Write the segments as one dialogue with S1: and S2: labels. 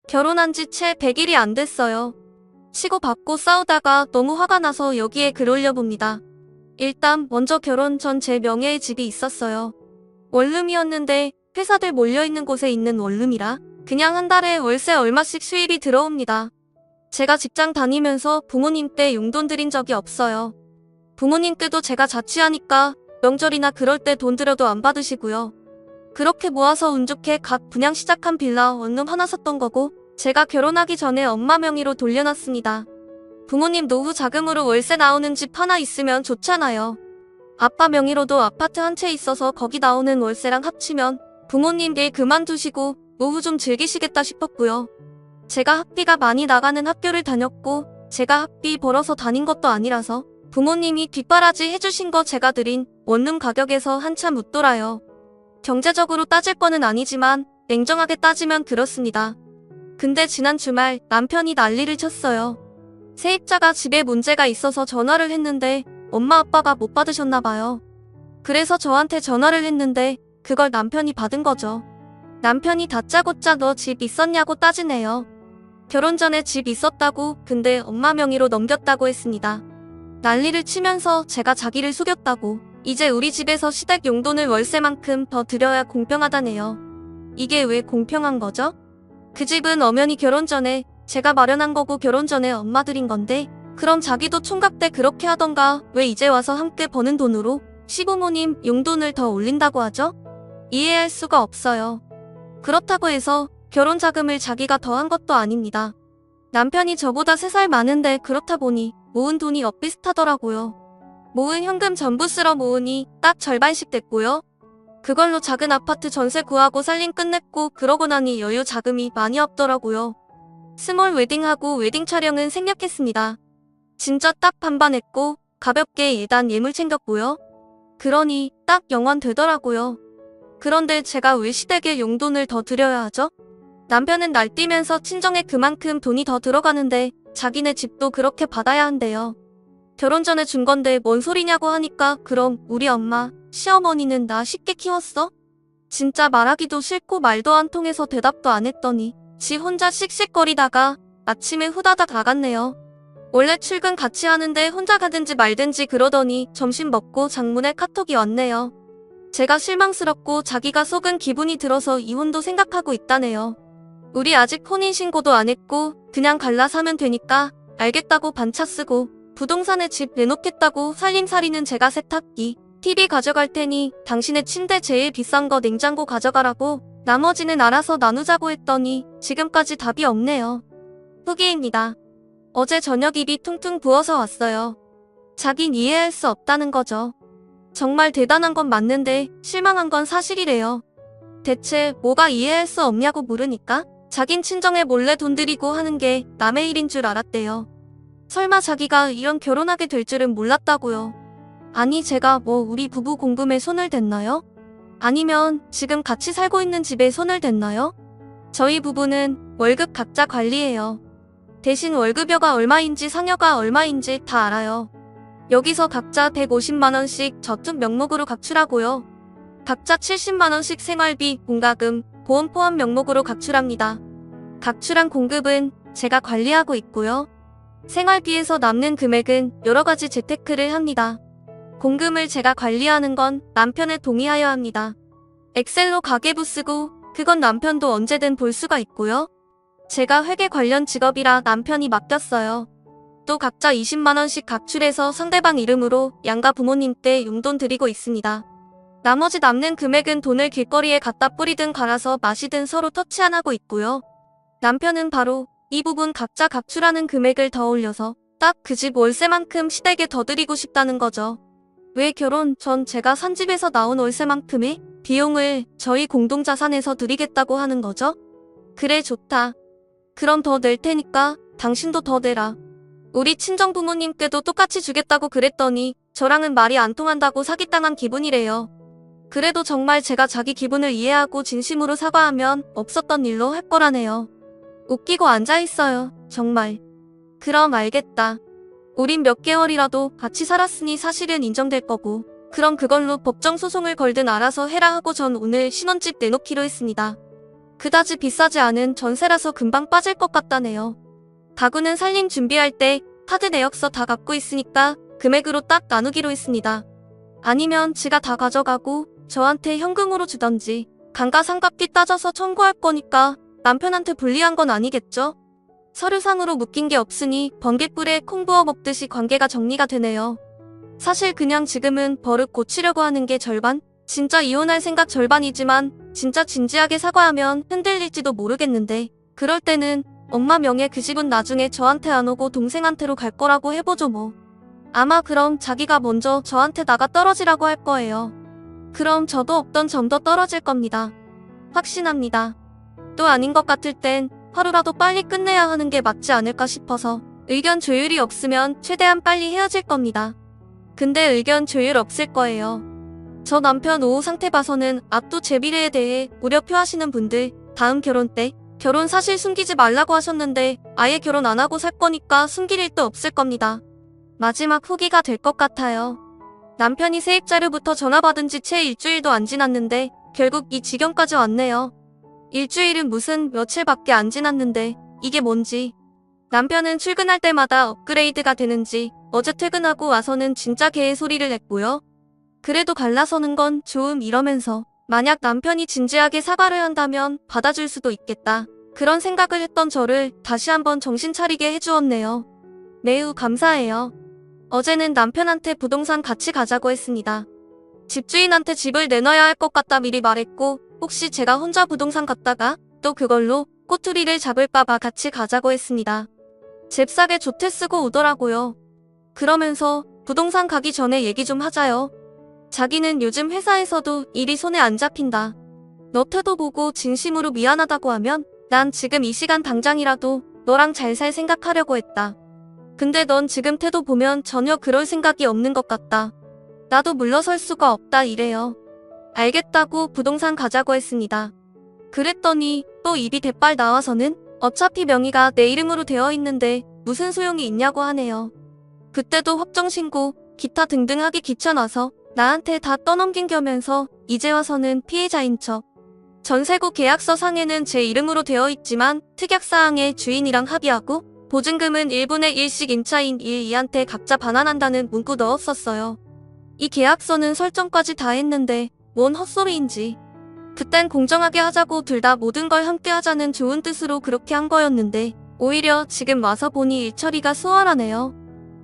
S1: 결혼한 지 채 100일이 안 됐어요. 치고받고 싸우다가 너무 화가 나서 여기에 글 올려봅니다. 일단 먼저 결혼 전 제 명예의 집이 있었어요. 원룸이었는데 회사들 몰려있는 곳에 있는 원룸이라 그냥 한 달에 월세 얼마씩 수입이 들어옵니다. 제가 직장 다니면서 부모님께 용돈 드린 적이 없어요. 부모님께도 제가 자취하니까 명절이나 그럴 때 돈 들여도 안 받으시고요. 그렇게 모아서 운 좋게 각 분양 시작한 빌라 원룸 하나 샀던 거고 제가 결혼하기 전에 엄마 명의로 돌려놨습니다. 부모님 노후 자금으로 월세 나오는 집 하나 있으면 좋잖아요. 아빠 명의로도 아파트 한 채 있어서 거기 나오는 월세랑 합치면 부모님 일 그만두시고 노후 좀 즐기시겠다 싶었고요. 제가 학비가 많이 나가는 학교를 다녔고 제가 학비 벌어서 다닌 것도 아니라서 부모님이 뒷바라지 해주신 거 제가 드린 원룸 가격에서 한참 웃돌아요. 경제적으로 따질 거는 아니지만 냉정하게 따지면 그렇습니다. 근데 지난 주말 남편이 난리를 쳤어요. 세입자가 집에 문제가 있어서 전화를 했는데 엄마 아빠가 못 받으셨나 봐요. 그래서 저한테 전화를 했는데 그걸 남편이 받은 거죠. 남편이 다짜고짜 너 집 있었냐고 따지네요. 결혼 전에 집 있었다고 근데 엄마 명의로 넘겼다고 했습니다. 난리를 치면서 제가 자기를 속였다고 이제 우리 집에서 시댁 용돈을 월세만큼 더 드려야 공평하다네요. 이게 왜 공평한 거죠? 그 집은 엄연히 결혼 전에 제가 마련한 거고 결혼 전에 엄마 드린 건데 그럼 자기도 총각 때 그렇게 하던가 왜 이제 와서 함께 버는 돈으로 시부모님 용돈을 더 올린다고 하죠? 이해할 수가 없어요. 그렇다고 해서 결혼 자금을 자기가 더한 것도 아닙니다. 남편이 저보다 3살 많은데 그렇다 보니 모은 돈이 엇비슷하더라고요. 모은 현금 전부 쓸어 모으니 딱 절반씩 됐고요. 그걸로 작은 아파트 전세 구하고 살림 끝냈고 그러고 나니 여유 자금이 많이 없더라고요. 스몰 웨딩하고 웨딩 촬영은 생략했습니다. 진짜 딱 반반했고 가볍게 예단 예물 챙겼고요. 그러니 딱 0원 되더라고요. 그런데 제가 왜 시댁에 용돈을 더 드려야 하죠? 남편은 날뛰면서 친정에 그만큼 돈이 더 들어가는데 자기네 집도 그렇게 받아야 한대요. 결혼 전에 준 건데 뭔 소리냐고 하니까 그럼 우리 엄마, 시어머니는 나 쉽게 키웠어? 진짜 말하기도 싫고 말도 안 통해서 대답도 안 했더니 지 혼자 씩씩거리다가 아침에 후다닥 나갔네요. 원래 출근 같이 하는데 혼자 가든지 말든지 그러더니 점심 먹고 장문에 카톡이 왔네요. 제가 실망스럽고 자기가 속은 기분이 들어서 이혼도 생각하고 있다네요. 우리 아직 혼인신고도 안 했고 그냥 갈라 사면 되니까 알겠다고 반차 쓰고 부동산에 집 내놓겠다고 살림살이는 제가 세탁기, TV 가져갈 테니 당신의 침대 제일 비싼 거 냉장고 가져가라고 나머지는 알아서 나누자고 했더니 지금까지 답이 없네요. 후기입니다. 어제 저녁 입이 퉁퉁 부어서 왔어요. 자긴 이해할 수 없다는 거죠. 정말 대단한 건 맞는데 실망한 건 사실이래요. 대체 뭐가 이해할 수 없냐고 물으니까 자긴 친정에 몰래 돈 들이고 하는 게 남의 일인 줄 알았대요. 설마 자기가 이런 결혼하게 될 줄은 몰랐다고요. 아니 제가 뭐 우리 부부 공금에 손을 댔나요? 아니면 지금 같이 살고 있는 집에 손을 댔나요? 저희 부부는 월급 각자 관리해요. 대신 월급여가 얼마인지 상여가 얼마인지 다 알아요. 여기서 각자 150만원씩 저축 명목으로 각출하고요. 각자 70만원씩 생활비, 공과금, 보험 포함 명목으로 각출합니다. 각출한 공급은 제가 관리하고 있고요. 생활비에서 남는 금액은 여러가지 재테크를 합니다. 공금을 제가 관리하는 건 남편에 동의하여야 합니다. 엑셀로 가계부 쓰고 그건 남편도 언제든 볼 수가 있고요. 제가 회계 관련 직업이라 남편이 맡겼어요. 또 각자 20만원씩 각출해서 상대방 이름으로 양가 부모님께 용돈 드리고 있습니다. 나머지 남는 금액은 돈을 길거리에 갖다 뿌리든 갈아서 마시든 서로 터치 안 하고 있고요. 남편은 바로 이 부분 각자 각출하는 금액을 더 올려서 딱 그 집 월세만큼 시댁에 더 드리고 싶다는 거죠. 왜 결혼 전 제가 산 집에서 나온 월세만큼의 비용을 저희 공동자산에서 드리겠다고 하는 거죠? 그래 좋다. 그럼 더 낼 테니까 당신도 더 내라. 우리 친정 부모님께도 똑같이 주겠다고 그랬더니 저랑은 말이 안 통한다고 사기당한 기분이래요. 그래도 정말 제가 자기 기분을 이해하고 진심으로 사과하면 없었던 일로 할 거라네요. 웃기고 앉아있어요. 정말. 그럼 알겠다. 우린 몇 개월이라도 같이 살았으니 사실은 인정될 거고 그럼 그걸로 법정 소송을 걸든 알아서 해라 하고 전 오늘 신혼집 내놓기로 했습니다. 그다지 비싸지 않은 전세라서 금방 빠질 것 같다네요. 가구는 살림 준비할 때 카드 내역서 다 갖고 있으니까 금액으로 딱 나누기로 했습니다. 아니면 지가 다 가져가고 저한테 현금으로 주던지 감가상각비 따져서 청구할 거니까 남편한테 불리한 건 아니겠죠? 서류상으로 묶인 게 없으니 번갯불에 콩 부어 먹듯이 관계가 정리가 되네요. 사실 그냥 지금은 버릇 고치려고 하는 게 절반? 진짜 이혼할 생각 절반이지만 진짜 진지하게 사과하면 흔들릴지도 모르겠는데 그럴 때는 엄마 명의 그 집은 나중에 저한테 안 오고 동생한테로 갈 거라고 해보죠 뭐. 아마 그럼 자기가 먼저 저한테 나가 떨어지라고 할 거예요. 그럼 저도 없던 점도 떨어질 겁니다. 확신합니다. 또 아닌 것 같을 땐 하루라도 빨리 끝내야 하는 게 맞지 않을까 싶어서 의견 조율이 없으면 최대한 빨리 헤어질 겁니다. 근데 의견 조율 없을 거예요. 저 남편 오후 상태 봐서는 앞도 제 미래에 대해 우려표하시는 분들 다음 결혼 때 결혼 사실 숨기지 말라고 하셨는데 아예 결혼 안 하고 살 거니까 숨길 일도 없을 겁니다. 마지막 후기가 될 것 같아요. 남편이 세입자료부터 전화 받은 지 채 일주일도 안 지났는데 결국 이 지경까지 왔네요. 일주일은 무슨 며칠밖에 안 지났는데 이게 뭔지. 남편은 출근할 때마다 업그레이드가 되는지 어제 퇴근하고 와서는 진짜 개의 소리를 냈고요. 그래도 갈라서는 건 좋음 이러면서 만약 남편이 진지하게 사과를 한다면 받아줄 수도 있겠다. 그런 생각을 했던 저를 다시 한번 정신 차리게 해주었네요. 매우 감사해요. 어제는 남편한테 부동산 같이 가자고 했습니다. 집주인한테 집을 내놔야 할 것 같다 미리 말했고 혹시 제가 혼자 부동산 갔다가 또 그걸로 꼬투리를 잡을까봐 같이 가자고 했습니다. 잽싸게 조퇴 쓰고 오더라고요. 그러면서 부동산 가기 전에 얘기 좀 하자요. 자기는 요즘 회사에서도 일이 손에 안 잡힌다. 너 태도 보고 진심으로 미안하다고 하면 난 지금 이 시간 당장이라도 너랑 잘 살 생각하려고 했다. 근데 넌 지금 태도 보면 전혀 그럴 생각이 없는 것 같다. 나도 물러설 수가 없다 이래요. 알겠다고 부동산 가자고 했습니다. 그랬더니 또 입이 대빨 나와서는 어차피 명의가 내 이름으로 되어 있는데 무슨 소용이 있냐고 하네요. 그때도 확정신고 기타 등등 하기 귀찮아서 나한테 다 떠넘긴 겸해서 이제 와서는 피해자인 척. 전세고 계약서 상에는 제 이름으로 되어 있지만 특약사항에 주인이랑 합의하고 보증금은 1분의 1씩 임차인 1, 2한테 각자 반환한다는 문구 넣었었어요. 이 계약서는 설정까지 다 했는데 뭔 헛소리인지. 그땐 공정하게 하자고 둘 다 모든 걸 함께 하자는 좋은 뜻으로 그렇게 한 거였는데 오히려 지금 와서 보니 일처리가 수월하네요.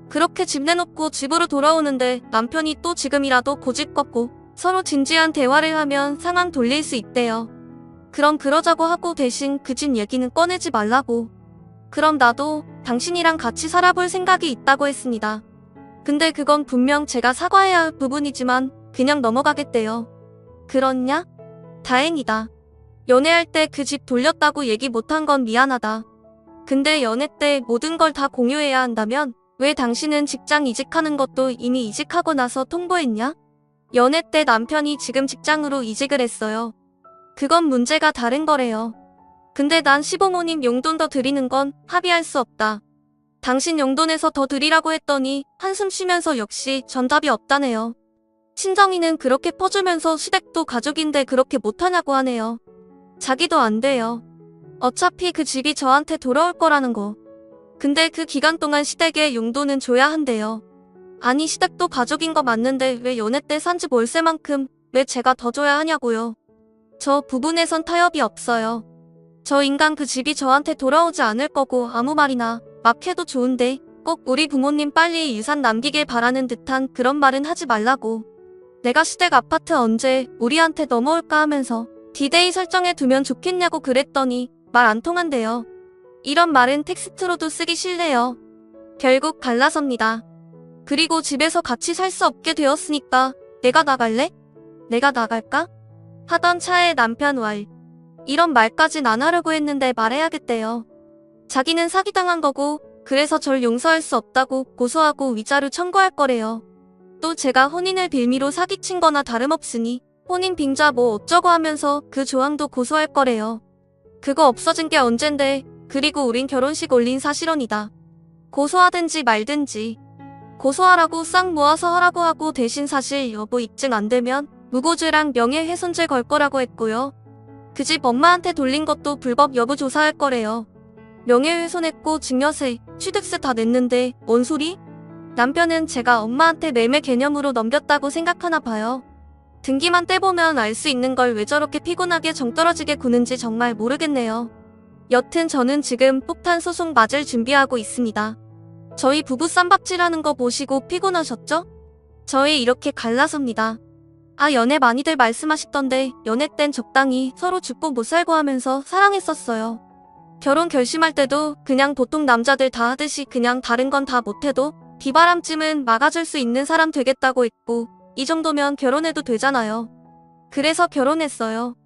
S1: 그렇게 집 내놓고 집으로 돌아오는데 남편이 또 지금이라도 고집 꺾고 서로 진지한 대화를 하면 상황 돌릴 수 있대요. 그럼 그러자고 하고 대신 그 집 얘기는 꺼내지 말라고. 그럼 나도 당신이랑 같이 살아볼 생각이 있다고 했습니다. 근데 그건 분명 제가 사과해야 할 부분이지만 그냥 넘어가겠대요. 그렇냐? 다행이다. 연애할 때 그 집 돌렸다고 얘기 못한 건 미안하다. 근데 연애 때 모든 걸 다 공유해야 한다면 왜 당신은 직장 이직하는 것도 이미 이직하고 나서 통보했냐? 연애 때 남편이 지금 직장으로 이직을 했어요. 그건 문제가 다른 거래요. 근데 난 시부모님 용돈 더 드리는 건 합의할 수 없다. 당신 용돈에서 더 드리라고 했더니 한숨 쉬면서 역시 전답이 없다네요. 친정이는 그렇게 퍼주면서 시댁도 가족인데 그렇게 못하냐고 하네요. 자기도 안 돼요. 어차피 그 집이 저한테 돌아올 거라는 거. 근데 그 기간 동안 시댁에 용돈은 줘야 한대요. 아니 시댁도 가족인 거 맞는데 왜 연애 때 산 집 월세만큼 왜 제가 더 줘야 하냐고요. 저 부분에선 타협이 없어요. 저 인간 그 집이 저한테 돌아오지 않을 거고 아무 말이나 막 해도 좋은데 꼭 우리 부모님 빨리 유산 남기길 바라는 듯한 그런 말은 하지 말라고. 내가 시댁 아파트 언제 우리한테 넘어올까 하면서 디데이 설정해 두면 좋겠냐고 그랬더니 말 안 통한대요. 이런 말은 텍스트로도 쓰기 싫네요. 결국 갈라섭니다. 그리고 집에서 같이 살 수 없게 되었으니까 내가 나갈래? 내가 나갈까? 하던 차에 남편 왈. 이런 말까진 안 하려고 했는데 말해야겠대요. 자기는 사기당한 거고 그래서 절 용서할 수 없다고 고소하고 위자료 청구할 거래요. 또 제가 혼인을 빌미로 사기친 거나 다름없으니 혼인 빙자 뭐 어쩌고 하면서 그 조항도 고소할 거래요. 그거 없어진 게 언젠데. 그리고 우린 결혼식 올린 사실혼이다. 고소하든지 말든지. 고소하라고 싹 모아서 하라고 하고 대신 사실 여부 입증 안 되면 무고죄랑 명예훼손죄 걸 거라고 했고요. 그 집 엄마한테 돌린 것도 불법 여부 조사할 거래요. 명예훼손했고 증여세, 취득세 다 냈는데 뭔 소리? 남편은 제가 엄마한테 매매 개념으로 넘겼다고 생각하나 봐요. 등기만 떼보면 알 수 있는 걸 왜 저렇게 피곤하게 정떨어지게 구는지 정말 모르겠네요. 여튼 저는 지금 폭탄 소송 맞을 준비하고 있습니다. 저희 부부 쌈밥질하는 거 보시고 피곤하셨죠? 저희 이렇게 갈라섭니다. 아, 연애 많이들 말씀하시던데 연애 땐 적당히 서로 죽고 못 살고 하면서 사랑했었어요. 결혼 결심할 때도 그냥 보통 남자들 다 하듯이 그냥 다른 건 다 못해도 비바람쯤은 막아줄 수 있는 사람 되겠다고 했고 이 정도면 결혼해도 되잖아요. 그래서 결혼했어요.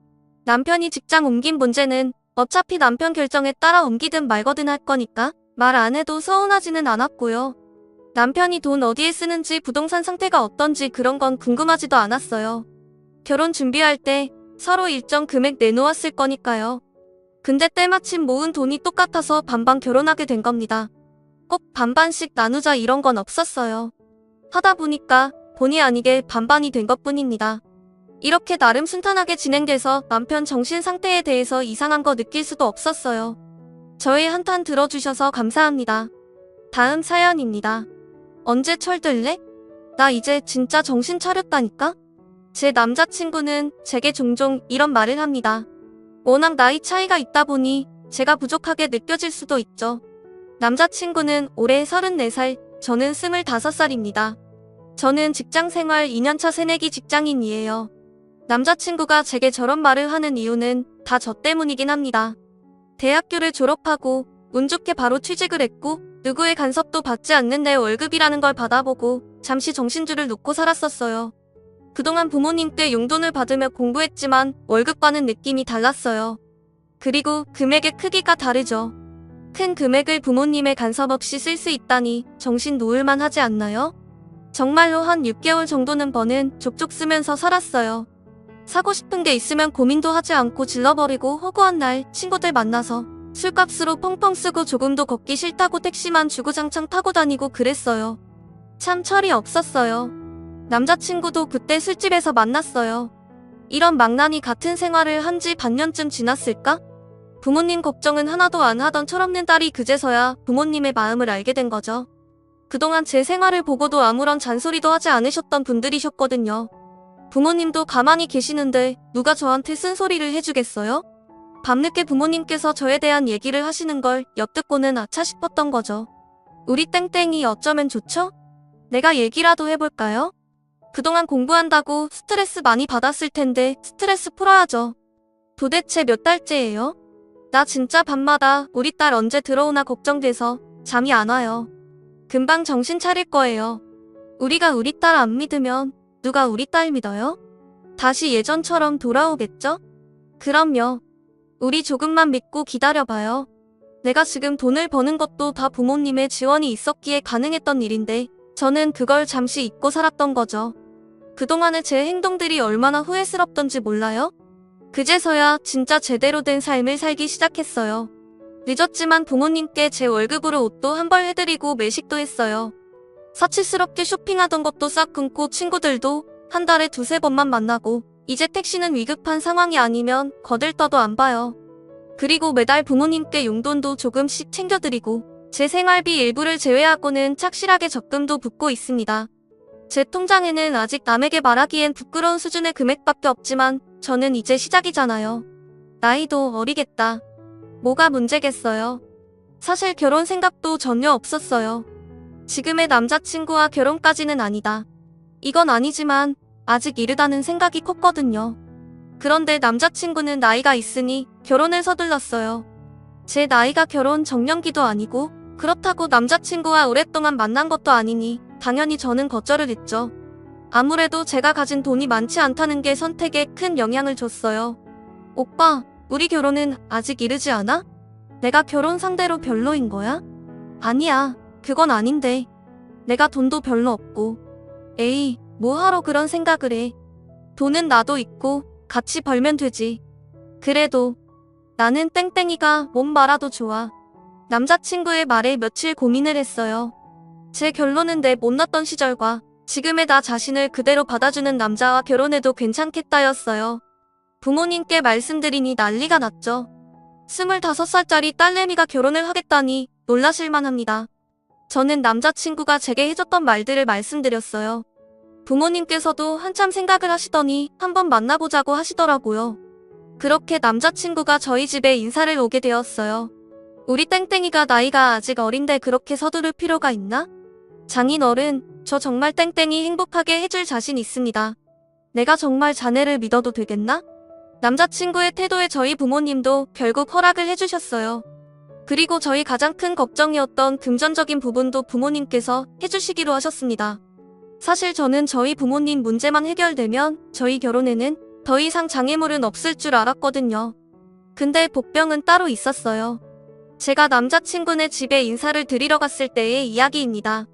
S1: 남편이 직장 옮긴 문제는 어차피 남편 결정에 따라 옮기든 말거든 할 거니까 말 안 해도 서운하지는 않았고요. 남편이 돈 어디에 쓰는지 부동산 상태가 어떤지 그런 건 궁금하지도 않았어요. 결혼 준비할 때 서로 일정 금액 내놓았을 거니까요. 근데 때마침 모은 돈이 똑같아서 반반 결혼하게 된 겁니다. 꼭 반반씩 나누자 이런 건 없었어요. 하다 보니까 본의 아니게 반반이 된 것뿐입니다. 이렇게 나름 순탄하게 진행돼서 남편 정신 상태에 대해서 이상한 거 느낄 수도 없었어요. 저희 한탄 들어주셔서 감사합니다. 다음 사연입니다. 언제 철들래? 나 이제 진짜 정신 차렸다니까? 제 남자친구는 제게 종종 이런 말을 합니다. 워낙 나이 차이가 있다 보니 제가 부족하게 느껴질 수도 있죠. 남자친구는 올해 34살, 저는 25살입니다. 저는 직장생활 2년차 새내기 직장인이에요. 남자친구가 제게 저런 말을 하는 이유는 다 저 때문이긴 합니다. 대학교를 졸업하고 운 좋게 바로 취직을 했고 누구의 간섭도 받지 않는 내 월급이라는 걸 받아보고 잠시 정신줄을 놓고 살았었어요. 그동안 부모님께 용돈을 받으며 공부했지만 월급과는 느낌이 달랐어요. 그리고 금액의 크기가 다르죠. 큰 금액을 부모님의 간섭 없이 쓸 수 있다니 정신 놓을만 하지 않나요? 정말로 한 6개월 정도는 버는 족족 쓰면서 살았어요. 사고 싶은 게 있으면 고민도 하지 않고 질러버리고 허구한 날 친구들 만나서 술값으로 펑펑 쓰고 조금도 걷기 싫다고 택시만 주구장창 타고 다니고 그랬어요. 참 철이 없었어요. 남자친구도 그때 술집에서 만났어요. 이런 망나니 같은 생활을 한 지 반년쯤 지났을까? 부모님 걱정은 하나도 안 하던 철없는 딸이 그제서야 부모님의 마음을 알게 된 거죠. 그동안 제 생활을 보고도 아무런 잔소리도 하지 않으셨던 분들이셨거든요. 부모님도 가만히 계시는데 누가 저한테 쓴소리를 해주겠어요? 밤늦게 부모님께서 저에 대한 얘기를 하시는 걸 엿듣고는 아차 싶었던 거죠. 우리 땡땡이 어쩌면 좋죠? 내가 얘기라도 해볼까요? 그동안 공부한다고 스트레스 많이 받았을 텐데 스트레스 풀어야죠. 도대체 몇 달째예요? 나 진짜 밤마다 우리 딸 언제 들어오나 걱정돼서 잠이 안 와요. 금방 정신 차릴 거예요. 우리가 우리 딸 안 믿으면 누가 우리 딸 믿어요? 다시 예전처럼 돌아오겠죠? 그럼요. 우리 조금만 믿고 기다려봐요. 내가 지금 돈을 버는 것도 다 부모님의 지원이 있었기에 가능했던 일인데 저는 그걸 잠시 잊고 살았던 거죠. 그동안의 제 행동들이 얼마나 후회스럽던지 몰라요? 그제서야 진짜 제대로 된 삶을 살기 시작했어요. 늦었지만 부모님께 제 월급으로 옷도 한 벌 해드리고 매식도 했어요. 사치스럽게 쇼핑하던 것도 싹 끊고 친구들도 한 달에 두세 번만 만나고 이제 택시는 위급한 상황이 아니면 거들떠도 안 봐요. 그리고 매달 부모님께 용돈도 조금씩 챙겨드리고 제 생활비 일부를 제외하고는 착실하게 적금도 붓고 있습니다. 제 통장에는 아직 남에게 말하기엔 부끄러운 수준의 금액밖에 없지만 저는 이제 시작이잖아요. 나이도 어리겠다. 뭐가 문제겠어요. 사실 결혼 생각도 전혀 없었어요. 지금의 남자친구와 결혼까지는 아니다. 이건 아니지만 아직 이르다는 생각이 컸거든요. 그런데 남자친구는 나이가 있으니 결혼을 서둘렀어요. 제 나이가 결혼 정년기도 아니고 그렇다고 남자친구와 오랫동안 만난 것도 아니니 당연히 저는 거절을 했죠. 아무래도 제가 가진 돈이 많지 않다는 게 선택에 큰 영향을 줬어요. 오빠, 우리 결혼은 아직 이르지 않아? 내가 결혼 상대로 별로인 거야? 아니야, 그건 아닌데. 내가 돈도 별로 없고. 에이, 뭐하러 그런 생각을 해. 돈은 나도 있고 같이 벌면 되지. 그래도 나는 땡땡이가 뭔 말아도 좋아. 남자친구의 말에 며칠 고민을 했어요. 제 결론은 내 못났던 시절과 지금의 나 자신을 그대로 받아주는 남자와 결혼해도 괜찮겠다였어요. 부모님께 말씀드리니 난리가 났죠. 25살짜리 딸내미가 결혼을 하겠다니 놀라실만 합니다. 저는 남자친구가 제게 해줬던 말들을 말씀드렸어요. 부모님께서도 한참 생각을 하시더니 한번 만나보자고 하시더라고요. 그렇게 남자친구가 저희 집에 인사를 오게 되었어요. 우리 땡땡이가 나이가 아직 어린데 그렇게 서두를 필요가 있나? 장인어른, 저 정말 땡땡이 행복하게 해줄 자신 있습니다. 내가 정말 자네를 믿어도 되겠나? 남자친구의 태도에 저희 부모님도 결국 허락을 해주셨어요. 그리고 저희 가장 큰 걱정이었던 금전적인 부분도 부모님께서 해주시기로 하셨습니다. 사실 저는 저희 부모님 문제만 해결되면 저희 결혼에는 더 이상 장애물은 없을 줄 알았거든요. 근데 복병은 따로 있었어요. 제가 남자친구네 집에 인사를 드리러 갔을 때의 이야기입니다.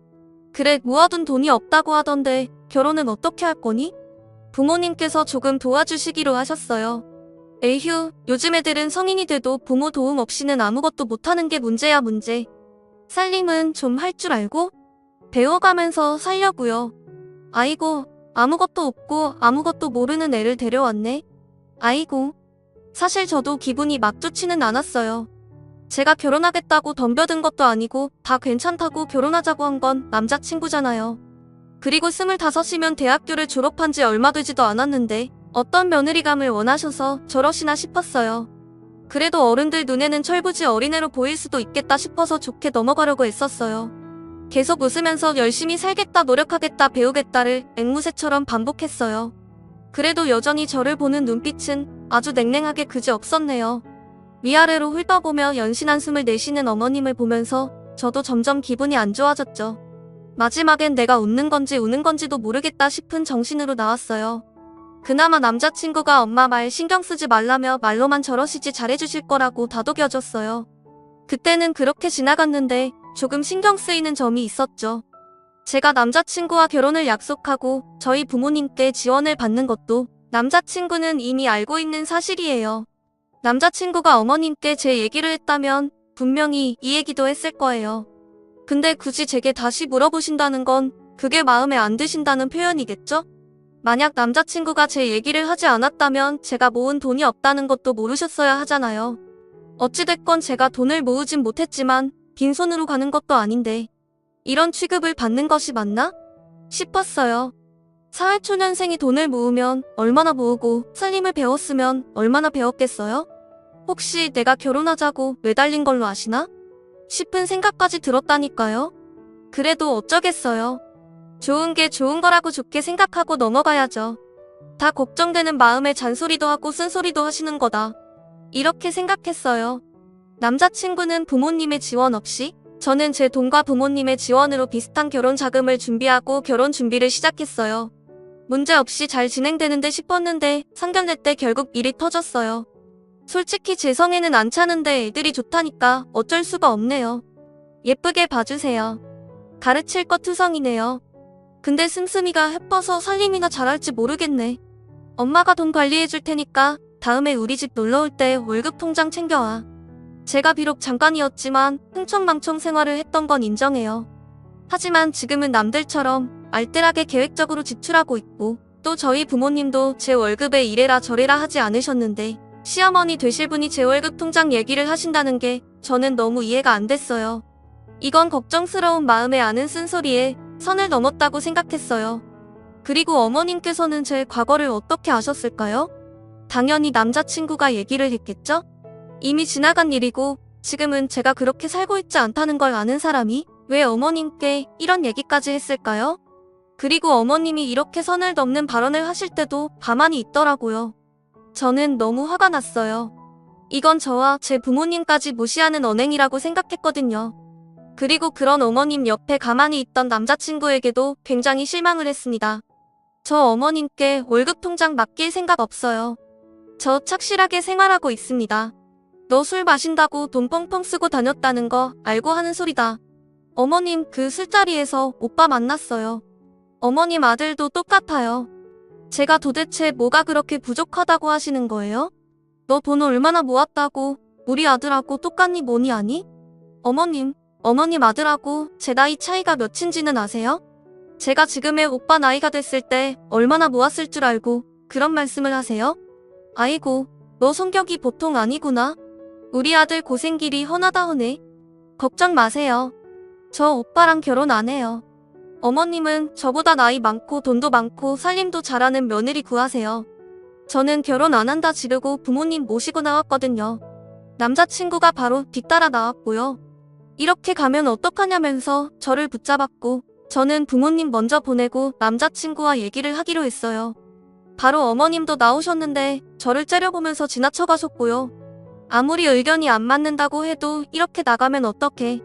S1: 그래, 모아둔 돈이 없다고 하던데 결혼은 어떻게 할 거니? 부모님께서 조금 도와주시기로 하셨어요. 에휴, 요즘 애들은 성인이 돼도 부모 도움 없이는 아무것도 못하는 게 문제야 문제. 살림은 좀 할 줄 알고? 배워가면서 살려고요. 아이고, 아무것도 없고 아무것도 모르는 애를 데려왔네. 아이고, 사실 저도 기분이 막 좋지는 않았어요. 제가 결혼하겠다고 덤벼든 것도 아니고 다 괜찮다고 결혼하자고 한 건 남자친구잖아요. 그리고 25이면 대학교를 졸업한 지 얼마 되지도 않았는데 어떤 며느리감을 원하셔서 저러시나 싶었어요. 그래도 어른들 눈에는 철부지 어린애로 보일 수도 있겠다 싶어서 좋게 넘어가려고 했었어요. 계속 웃으면서 열심히 살겠다, 노력하겠다, 배우겠다를 앵무새처럼 반복했어요. 그래도 여전히 저를 보는 눈빛은 아주 냉랭하게 그지없었네요. 위아래로 훑어보며 연신 한숨을 내쉬는 어머님을 보면서 저도 점점 기분이 안 좋아졌죠. 마지막엔 내가 웃는 건지 우는 건지도 모르겠다 싶은 정신으로 나왔어요. 그나마 남자친구가 엄마 말 신경 쓰지 말라며 말로만 저러시지 잘해주실 거라고 다독여줬어요. 그때는 그렇게 지나갔는데 조금 신경 쓰이는 점이 있었죠. 제가 남자친구와 결혼을 약속하고 저희 부모님께 지원을 받는 것도 남자친구는 이미 알고 있는 사실이에요. 남자친구가 어머님께 제 얘기를 했다면 분명히 이 얘기도 했을 거예요. 근데 굳이 제게 다시 물어보신다는 건 그게 마음에 안 드신다는 표현이겠죠? 만약 남자친구가 제 얘기를 하지 않았다면 제가 모은 돈이 없다는 것도 모르셨어야 하잖아요. 어찌됐건 제가 돈을 모으진 못했지만 빈손으로 가는 것도 아닌데 이런 취급을 받는 것이 맞나? 싶었어요. 사회초년생이 돈을 모으면 얼마나 모으고 살림을 배웠으면 얼마나 배웠겠어요? 혹시 내가 결혼하자고 매달린 걸로 아시나? 싶은 생각까지 들었다니까요. 그래도 어쩌겠어요. 좋은 게 좋은 거라고 좋게 생각하고 넘어가야죠. 다 걱정되는 마음에 잔소리도 하고 쓴소리도 하시는 거다. 이렇게 생각했어요. 남자친구는 부모님의 지원 없이 저는 제 돈과 부모님의 지원으로 비슷한 결혼 자금을 준비하고 결혼 준비를 시작했어요. 문제없이 잘 진행되는데 싶었는데 상견례 때 결국 일이 터졌어요. 솔직히 제 성에는 안 차는데 애들이 좋다니까 어쩔 수가 없네요. 예쁘게 봐주세요. 가르칠 것 투성이네요. 근데 씀씀이가 해뻐서 살림이나 잘할지 모르겠네. 엄마가 돈 관리해줄 테니까 다음에 우리 집 놀러올 때 월급 통장 챙겨와. 제가 비록 잠깐이었지만 흥청망청 생활을 했던 건 인정해요. 하지만 지금은 남들처럼 알뜰하게 계획적으로 지출하고 있고 또 저희 부모님도 제 월급에 이래라 저래라 하지 않으셨는데 시어머니 되실 분이 제 월급 통장 얘기를 하신다는 게 저는 너무 이해가 안 됐어요. 이건 걱정스러운 마음에 아는 쓴소리에 선을 넘었다고 생각했어요. 그리고 어머님께서는 제 과거를 어떻게 아셨을까요? 당연히 남자친구가 얘기를 했겠죠? 이미 지나간 일이고 지금은 제가 그렇게 살고 있지 않다는 걸 아는 사람이 왜 어머님께 이런 얘기까지 했을까요? 그리고 어머님이 이렇게 선을 넘는 발언을 하실 때도 가만히 있더라고요. 저는 너무 화가 났어요. 이건 저와 제 부모님까지 무시하는 언행이라고 생각했거든요. 그리고 그런 어머님 옆에 가만히 있던 남자친구에게도 굉장히 실망을 했습니다. 저 어머님께 월급 통장 맡길 생각 없어요. 저 착실하게 생활하고 있습니다. 너 술 마신다고 돈 펑펑 쓰고 다녔다는 거 알고 하는 소리다. 어머님 그 술자리에서 오빠 만났어요. 어머님 아들도 똑같아요. 제가 도대체 뭐가 그렇게 부족하다고 하시는 거예요? 너 돈 얼마나 모았다고 우리 아들하고 똑같니 뭐니 아니? 어머님 아들하고 제 나이 차이가 몇인지는 아세요? 제가 지금의 오빠 나이가 됐을 때 얼마나 모았을 줄 알고 그런 말씀을 하세요? 아이고, 너 성격이 보통 아니구나. 우리 아들 고생길이 훤하다 허네. 걱정 마세요. 저 오빠랑 결혼 안 해요. 어머님은 저보다 나이 많고 돈도 많고 살림도 잘하는 며느리 구하세요. 저는 결혼 안 한다 지르고 부모님 모시고 나왔거든요. 남자친구가 바로 뒤따라 나왔고요. 이렇게 가면 어떡하냐면서 저를 붙잡았고 저는 부모님 먼저 보내고 남자친구와 얘기를 하기로 했어요. 바로 어머님도 나오셨는데 저를 째려보면서 지나쳐 가셨고요. 아무리 의견이 안 맞는다고 해도 이렇게 나가면 어떡해.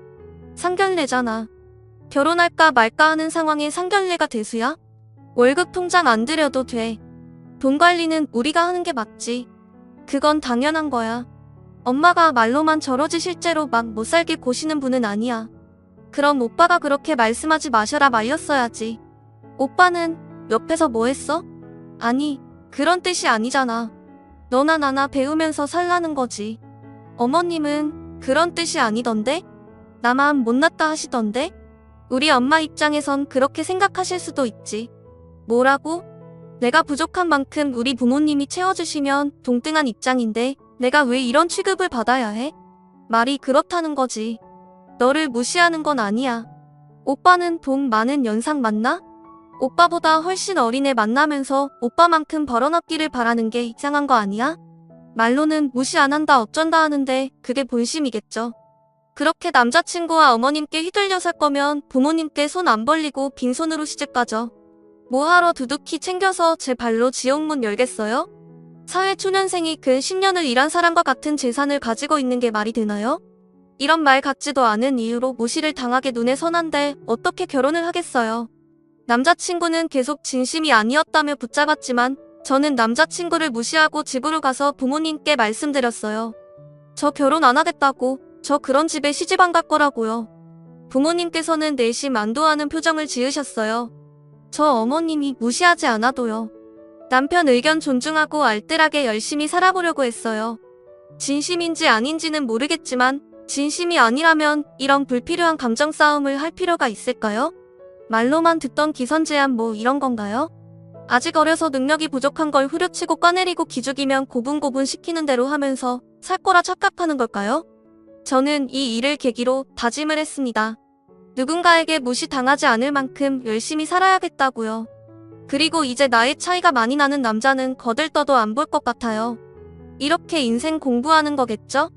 S1: 상견례잖아. 결혼할까 말까 하는 상황에 상견례가 대수야? 월급 통장 안 들여도 돼. 돈 관리는 우리가 하는 게 맞지. 그건 당연한 거야. 엄마가 말로만 저러지 실제로 막 못 살게 고시는 분은 아니야. 그럼 오빠가 그렇게 말씀하지 마셔라 말렸어야지. 오빠는 옆에서 뭐 했어? 아니, 그런 뜻이 아니잖아. 너나 나나 배우면서 살라는 거지. 어머님은 그런 뜻이 아니던데? 나만 못났다 하시던데? 우리 엄마 입장에선 그렇게 생각하실 수도 있지. 뭐라고? 내가 부족한 만큼 우리 부모님이 채워주시면 동등한 입장인데 내가 왜 이런 취급을 받아야 해? 말이 그렇다는 거지. 너를 무시하는 건 아니야. 오빠는 돈 많은 연상 맞나? 오빠보다 훨씬 어린애 만나면서 오빠만큼 벌어놓기를 바라는 게 이상한 거 아니야? 말로는 무시 안 한다 어쩐다 하는데 그게 본심이겠죠. 그렇게 남자친구와 어머님께 휘둘려 살 거면 부모님께 손 안 벌리고 빈손으로 시집가죠. 뭐하러 두둑히 챙겨서 제 발로 지옥문 열겠어요? 사회초년생이 근 10년을 일한 사람과 같은 재산을 가지고 있는 게 말이 되나요? 이런 말 같지도 않은 이유로 무시를 당하게 눈에 선한데 어떻게 결혼을 하겠어요. 남자친구는 계속 진심이 아니었다며 붙잡았지만 저는 남자친구를 무시하고 집으로 가서 부모님께 말씀드렸어요. 저 결혼 안 하겠다고. 저 그런 집에 시집 안 갈 거라고요. 부모님께서는 내심 안도하는 표정을 지으셨어요. 저 어머님이 무시하지 않아도요. 남편 의견 존중하고 알뜰하게 열심히 살아보려고 했어요. 진심인지 아닌지는 모르겠지만 진심이 아니라면 이런 불필요한 감정 싸움을 할 필요가 있을까요? 말로만 듣던 기선제압 뭐 이런 건가요? 아직 어려서 능력이 부족한 걸 후려치고 까내리고 기죽이면 고분고분 시키는 대로 하면서 살 거라 착각하는 걸까요? 저는 이 일을 계기로 다짐을 했습니다. 누군가에게 무시당하지 않을 만큼 열심히 살아야겠다고요. 그리고 이제 나이 차이가 많이 나는 남자는 거들떠도 안 볼 것 같아요. 이렇게 인생 공부하는 거겠죠?